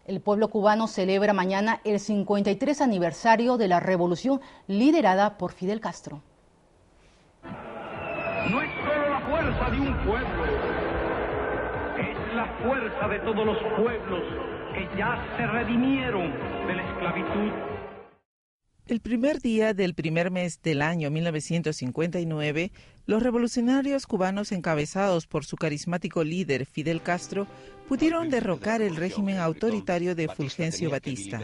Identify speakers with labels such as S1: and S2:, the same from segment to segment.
S1: El pueblo cubano celebra mañana el 53 aniversario de la revolución liderada por Fidel Castro.
S2: No es solo la fuerza de un pueblo, es la fuerza de todos los pueblos que ya se redimieron de la esclavitud.
S3: El primer día del primer mes del año 1959, los revolucionarios cubanos encabezados por su carismático líder Fidel Castro pudieron derrocar el régimen autoritario de Fulgencio Batista.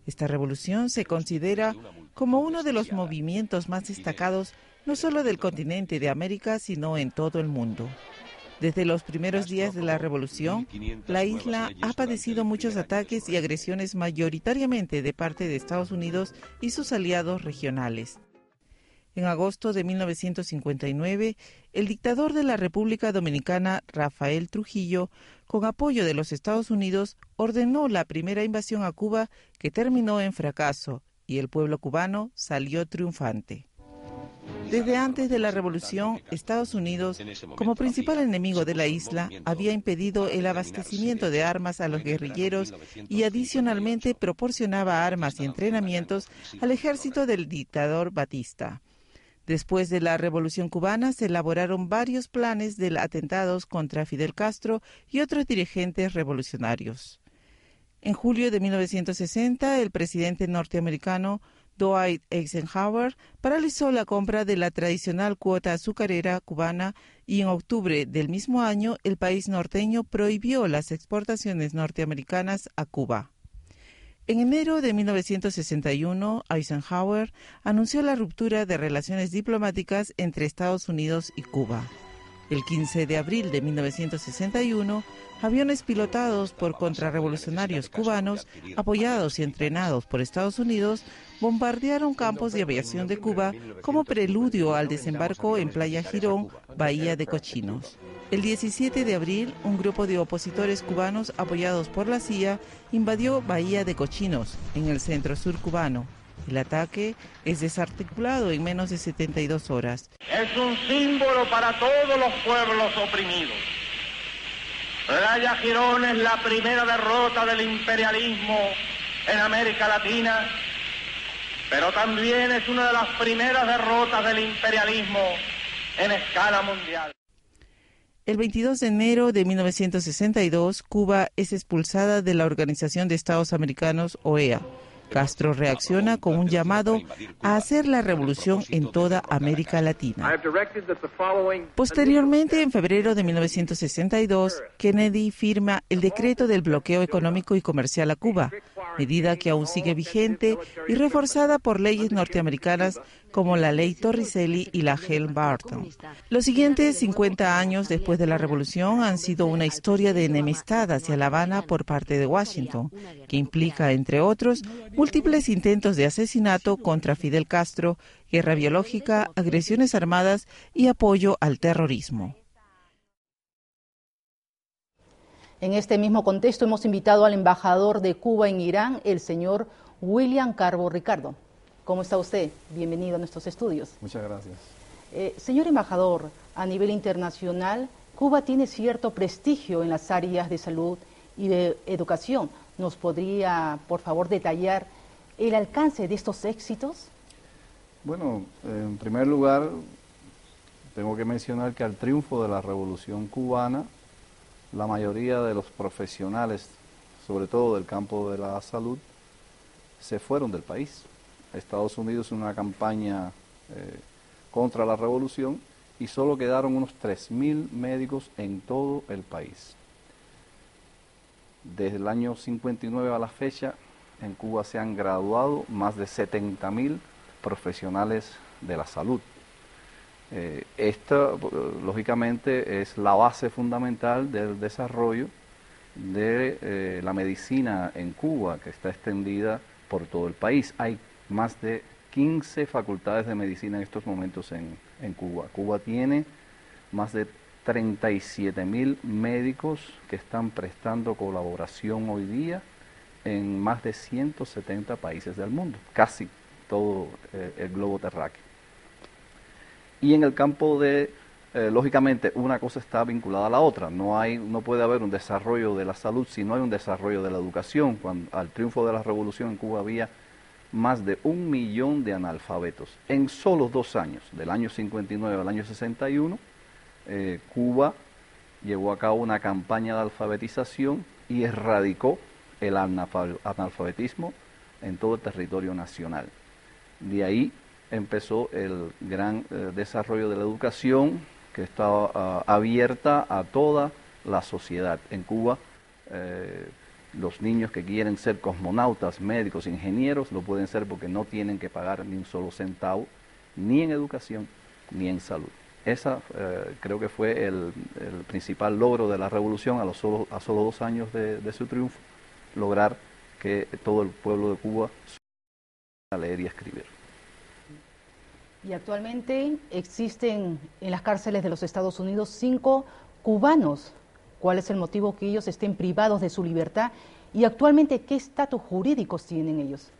S3: Esta revolución se considera como uno de los movimientos más destacados no solo del continente de América, sino en todo el mundo. Desde los primeros días de la revolución, la isla ha padecido muchos ataques y agresiones mayoritariamente de parte de Estados Unidos y sus aliados regionales. En agosto de 1959, el dictador de la República Dominicana, Rafael Trujillo, con apoyo de los Estados Unidos, ordenó la primera invasión a Cuba que terminó en fracaso y el pueblo cubano salió triunfante. Desde antes de la revolución, Estados Unidos, como principal enemigo de la isla, había impedido el abastecimiento de armas a los guerrilleros y adicionalmente proporcionaba armas y entrenamientos al ejército del dictador Batista. Después de la Revolución cubana se elaboraron varios planes de atentados contra Fidel Castro y otros dirigentes revolucionarios. En julio de 1960, el presidente norteamericano Dwight Eisenhower paralizó la compra de la tradicional cuota azucarera cubana y en octubre del mismo año el país norteño prohibió las exportaciones norteamericanas a Cuba. En enero de 1961, Eisenhower anunció la ruptura de relaciones diplomáticas entre Estados Unidos y Cuba. El 15 de abril de 1961, aviones pilotados por contrarrevolucionarios cubanos, apoyados y entrenados por Estados Unidos, bombardearon campos de aviación de Cuba como preludio al desembarco en Playa Girón, Bahía de Cochinos. El 17 de abril, un grupo de opositores cubanos apoyados por la CIA invadió Bahía de Cochinos, en el centro-sur cubano. El ataque es desarticulado en menos de 72 horas.
S4: Es un símbolo para todos los pueblos oprimidos. Playa Girón es la primera derrota del imperialismo en América Latina, pero también es una de las primeras derrotas del imperialismo en escala mundial.
S3: El 22 de enero de 1962, Cuba es expulsada de la Organización de Estados Americanos, OEA. Castro reacciona con un llamado a hacer la revolución en toda América Latina. Posteriormente, en febrero de 1962, Kennedy firma el decreto del bloqueo económico y comercial a Cuba, medida que aún sigue vigente y reforzada por leyes norteamericanas como la ley Torricelli y la Helm-Barton. Los siguientes 50 años después de la revolución han sido una historia de enemistad hacia La Habana por parte de Washington, que implica, entre otros, múltiples intentos de asesinato contra Fidel Castro, guerra biológica, agresiones armadas y apoyo al terrorismo.
S1: En este mismo contexto hemos invitado al embajador de Cuba en Irán, el señor William Carbo. Ricardo, ¿cómo está usted? Bienvenido a nuestros estudios.
S5: Muchas gracias.
S1: Señor embajador, a nivel internacional, Cuba tiene cierto prestigio en las áreas de salud y de educación. ¿Nos podría, por favor, detallar el alcance de estos éxitos?
S5: Bueno, en primer lugar, tengo que mencionar que al triunfo de la Revolución cubana, la mayoría de los profesionales, sobre todo del campo de la salud, se fueron del país. Estados Unidos hizo una campaña contra la revolución y solo quedaron unos 3.000 médicos en todo el país. Desde el año 59 a la fecha, en Cuba se han graduado más de 70.000 profesionales de la salud. Esta, lógicamente, es la base fundamental del desarrollo de la medicina en Cuba, que está extendida por todo el país. Hay más de 15 facultades de medicina en estos momentos en Cuba. Cuba tiene más de 37.000 médicos que están prestando colaboración hoy día en más de 170 países del mundo, casi todo el globo terráqueo. Y en el campo de lógicamente una cosa está vinculada a la otra. No puede haber un desarrollo de la salud si no hay un desarrollo de la educación. Al triunfo de la revolución en Cuba había más de 1 millón de analfabetos. En solo 2 años, del año 59 al año 61, Cuba llevó a cabo una campaña de alfabetización y erradicó el analfabetismo en todo el territorio nacional. De ahí empezó el gran desarrollo de la educación, que estaba abierta a toda la sociedad. En Cuba, los niños que quieren ser cosmonautas, médicos, ingenieros, lo pueden ser porque no tienen que pagar ni un solo centavo, ni en educación, ni en salud. Esa creo que fue el principal logro de la revolución a solo 2 años de su triunfo, lograr que todo el pueblo de Cuba supiera leer y escribir.
S1: Y actualmente existen en las cárceles de los Estados Unidos 5 cubanos. ¿Cuál es el motivo que ellos estén privados de su libertad? Y actualmente, ¿qué estatus jurídicos tienen ellos?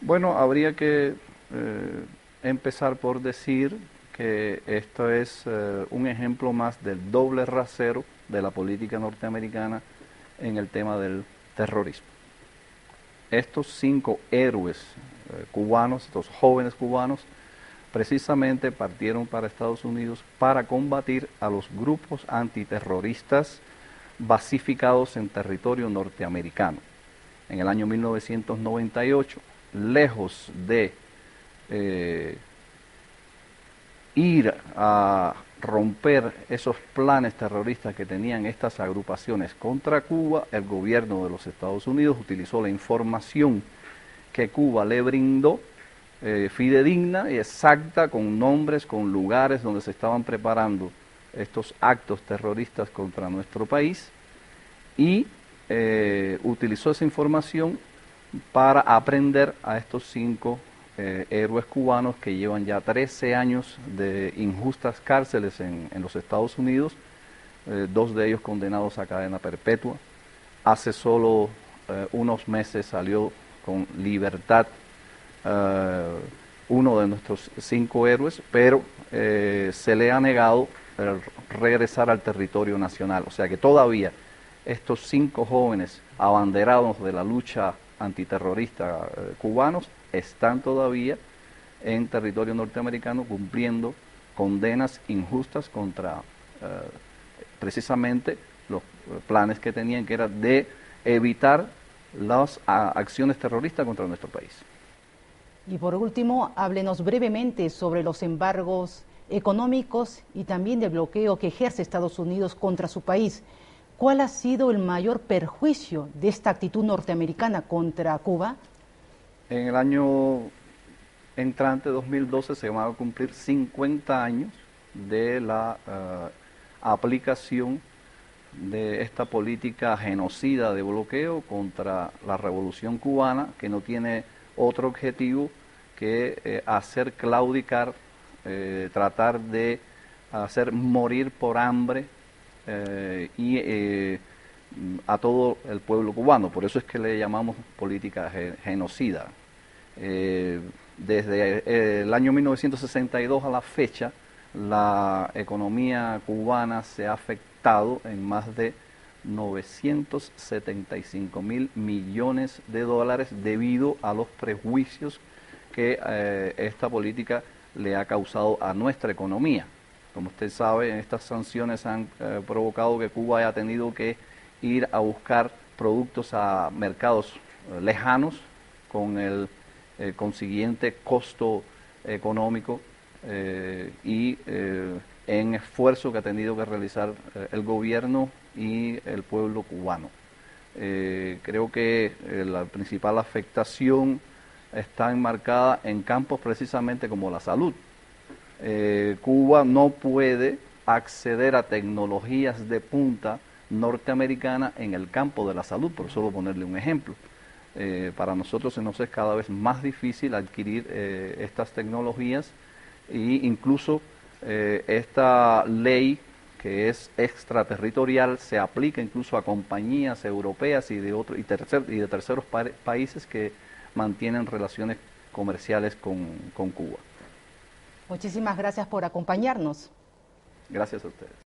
S5: Bueno, habría que empezar por decir que esto es un ejemplo más del doble rasero de la política norteamericana en el tema del terrorismo. Estos 5 héroes cubanos, estos jóvenes cubanos, precisamente partieron para Estados Unidos para combatir a los grupos antiterroristas basificados en territorio norteamericano. En el año 1998, lejos de ir a romper esos planes terroristas que tenían estas agrupaciones contra Cuba, el gobierno de los Estados Unidos utilizó la información que Cuba le brindó, fidedigna y exacta, con nombres, con lugares donde se estaban preparando estos actos terroristas contra nuestro país, y utilizó esa información para aprender a estos 5 héroes cubanos que llevan ya 13 años de injustas cárceles en los Estados Unidos, 2 de ellos condenados a cadena perpetua. Hace solo unos meses salió con libertad uno de nuestros 5 héroes, pero se le ha negado regresar al territorio nacional. O sea que todavía estos 5 jóvenes abanderados de la lucha antiterrorista cubanos están todavía en territorio norteamericano cumpliendo condenas injustas contra precisamente los planes que tenían, que era de evitar las acciones terroristas contra nuestro país.
S1: Y por último, háblenos brevemente sobre los embargos económicos y también del bloqueo que ejerce Estados Unidos contra su país. ¿Cuál ha sido el mayor perjuicio de esta actitud norteamericana contra Cuba?
S5: En el año entrante, 2012, se van a cumplir 50 años de la aplicación de esta política genocida de bloqueo contra la Revolución Cubana, que no tiene otro objetivo que hacer claudicar, tratar de hacer morir por hambre a todo el pueblo cubano. Por eso es que le llamamos política genocida. Desde el año 1962 a la fecha, la economía cubana se ha afectado en más de 975.000 millones de dólares debido a los prejuicios que esta política le ha causado a nuestra economía. Como usted sabe, estas sanciones han provocado que Cuba haya tenido que ir a buscar productos a mercados lejanos, con el consiguiente costo económico en esfuerzo que ha tenido que realizar el gobierno y el pueblo cubano. Creo que la principal afectación está enmarcada en campos precisamente como la salud. Cuba no puede acceder a tecnologías de punta norteamericana en el campo de la salud, por solo ponerle un ejemplo. Para nosotros se nos es cada vez más difícil adquirir estas tecnologías, e incluso esta ley, que es extraterritorial, se aplica incluso a compañías europeas y de terceros países que mantienen relaciones comerciales con Cuba.
S1: Muchísimas gracias por acompañarnos.
S5: Gracias a ustedes.